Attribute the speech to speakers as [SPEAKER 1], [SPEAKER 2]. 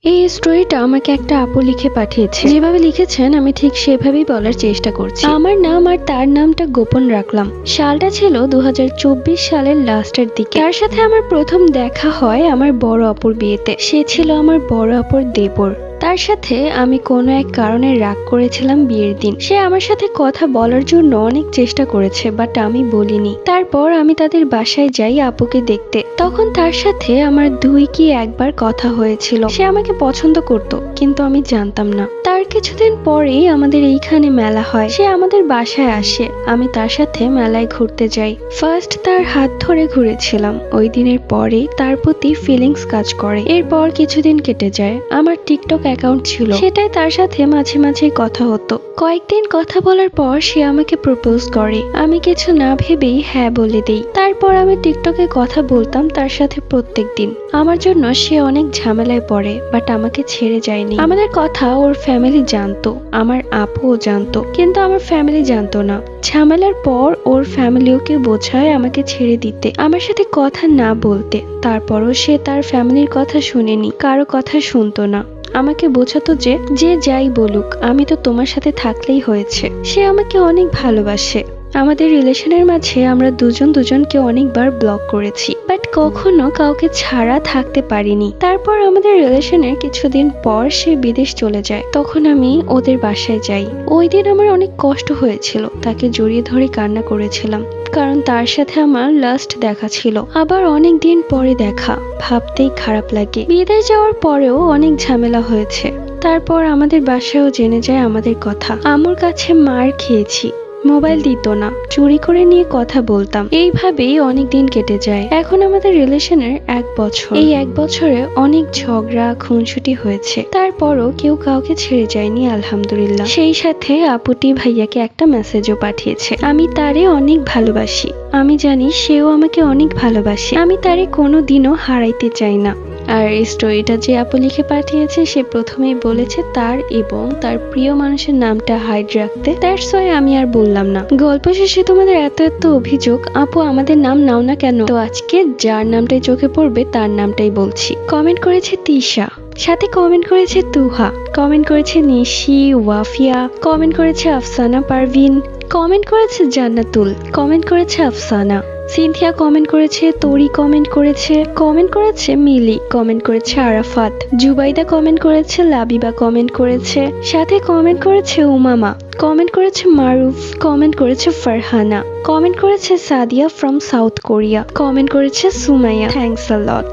[SPEAKER 1] এই স্টোরিটা আমাকে একটা আপু লিখে পাঠিয়েছে। যেভাবে লিখেছেন আমি ঠিক সেভাবেই বলার চেষ্টা করছি। আমার নাম আর তার নামটা গোপন রাখলাম। সালটা ছিল 2024 সালের লাস্টের দিকে। তার সাথে আমার প্রথম দেখা হয় আমার বড় আপুর বিয়েতে। সে ছিল আমার বড় আপুর দেবর। তার সাথে আমি কোনো এক কারণে রাগ করেছিলাম বিয়ের দিন। সে আমার সাথে কথা বলার জন্য অনেক চেষ্টা করেছে, বাট আমি বলিনি। তারপর আমি তাদের বাসায় যাই আপুকে দেখতে। তখন তার সাথে আমার দুই কি একবার কথা হয়েছিল। সে আমাকে পছন্দ করত, কিন্তু আমি জানতাম না। তার কিছুদিন পরেই আমাদের এইখানে মেলা হয়। সে আমাদের বাসায় আসে। আমি তার সাথে মেলায় ঘুরতে যাই। ফার্স্ট তার হাত ধরে ঘুরেছিলাম। ওই দিনের পরেই তার প্রতি ফিলিংস কাজ করে। এরপর কিছুদিন কেটে যায়। আমার টিকটক অ্যাকাউন্ট ছিল, সেটাই তার সাথে মাঝে মাঝে কথা হতো। কয়েকদিন কথা বলার পর সে আমাকে প্রপোজ করে। আমি কিছু না ভেবেই হ্যাঁ বলে দেই। তারপর আমি টিকটকে কথা বলতাম তার সাথে প্রত্যেক দিন। আমার জন্য সে অনেক ঝামেলায় পড়ে, বাট আমাকে ছেড়ে যায়নি। আমাদের কথা ওর ফ্যামিলি জানতো, আমার আপুও জানতো, কিন্তু আমার ফ্যামিলি জানতো না। ঝামেলার পর ওর ফ্যামিলি ওকে বোঝায় আমাকে ছেড়ে দিতে, আমার সাথে কথা না বলতে। তারপরও সে তার ফ্যামিলির কথা শুনেনি, কারো কথা শুনতো না। আমাকে বোঝাতো যে যে যাই বলুক, আমি তো তোমার সাথে থাকলেই হয়েছে। সে আমাকে অনেক ভালোবাসে। আমাদের রিলেশনের মাঝে আমরা দুজন দুজনকে অনেকবার ব্লক করেছি, বাট কখনো কাউকে ছাড়া থাকতে পারিনি। তারপর আমাদের রিলেশনের কিছুদিন পর সে বিদেশ চলে যায়। তখন আমি ওদের বাসায় যাই। ওই দিন আমার অনেক কষ্ট হয়েছিল। তাকে জড়িয়ে ধরে কান্না করেছিলাম, কারণ তার সাথে আমার লাস্ট দেখা ছিল। আবার অনেক দিন পরে দেখা, ভাবতেই খারাপ লাগে। বিদেশ যাওয়ার পরেও অনেক ঝামেলা হয়েছে। তারপর আমাদের বাসায়ও জেনে যায় আমাদের কথা। আম্মুর কাছে মার খেয়েছি। মোবাইল দিত না, চুরি করে নিয়ে কথা বলতাম। এইভাবেই অনেক দিন কেটে যায়। এখন আমাদের রিলেশনের 1 বছর। এই 1 বছরে অনেক ঝগড়া খুনসুটি হয়েছে। তারপরও কেউ কাউকে ছেড়ে যায়নি, আলহামদুলিল্লাহ। সেই সাথে আপুটি ভাইয়াকে একটা মেসেজও পাঠিয়েছে। আমি তারে অনেক ভালোবাসি। আমি জানি সেও আমাকে অনেক ভালোবাসে। আমি তারে কোনোদিনও হারাইতে চাই না। আর এই স্টোরিটা যে আপু লিখে পাঠিয়েছে, সে প্রথমেই বলেছে তার এবং তার প্রিয় মানুষের নামটা হাইড রাখতে। দ্যাটস ওয়াই আমি আর বললাম না। গল্প শেষে তোমাদের এত এত অভিযোগ, আপু আমাদের নাম নাও না কেন? তো আজকে যার নামটাই চোখে পড়বে তার নামটাই বলছি। কমেন্ট করেছে তিশা, সাথে কমেন্ট করেছে তুহা, কমেন্ট করেছে নিশি, ওয়াফিয়া, কমেন্ট করেছে আফসানা পারভিন, কমেন্ট করেছে জান্নাতুল, কমেন্ট করেছে আফসানা, সিনথিয়া কমেন্ট করেছে, তরি কমেন্ট করেছে, কমেন্ট করেছে মিলি, কমেন্ট করেছে আরাফাত, জুবাইদা কমেন্ট করেছে, লাবিবা কমেন্ট করেছে, সাথে কমেন্ট করেছে উমামা, কমেন্ট করেছে মারুফ, কমেন্ট করেছে ফারহানা, কমেন্ট করেছে Sadia from south Korea, comment করেছে সুমাইয়া। Thanks a lot.